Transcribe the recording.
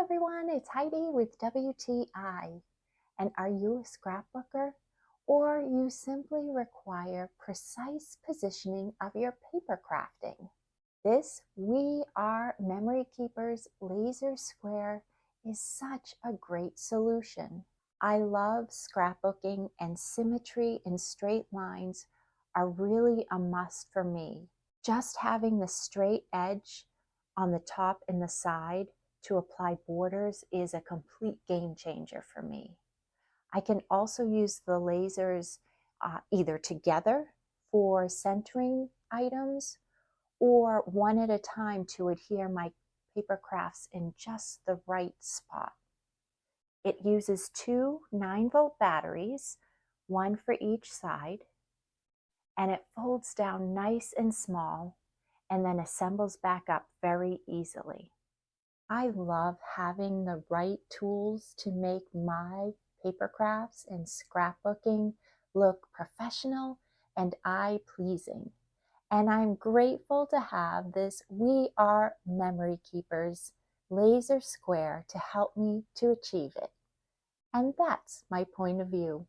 everyone, it's Heidi with WTI. And are you a scrapbooker? Or you simply require precise positioning of your paper crafting? This We Are Memory Keepers laser square is such a great solution. I love scrapbooking, and symmetry and straight lines are really a must for me. Just having the straight edge on the top and the side to apply borders is a complete game changer for me. I can also use the lasers either together for centering items or one at a time to adhere my paper crafts in just the right spot. It uses two 9-volt batteries, one for each side, and it folds down nice and small and then assembles back up very easily. I love having the right tools to make my paper crafts and scrapbooking look professional and eye-pleasing. And I'm grateful to have this We Are Memory Keepers laser square to help me to achieve it. And that's my point of view.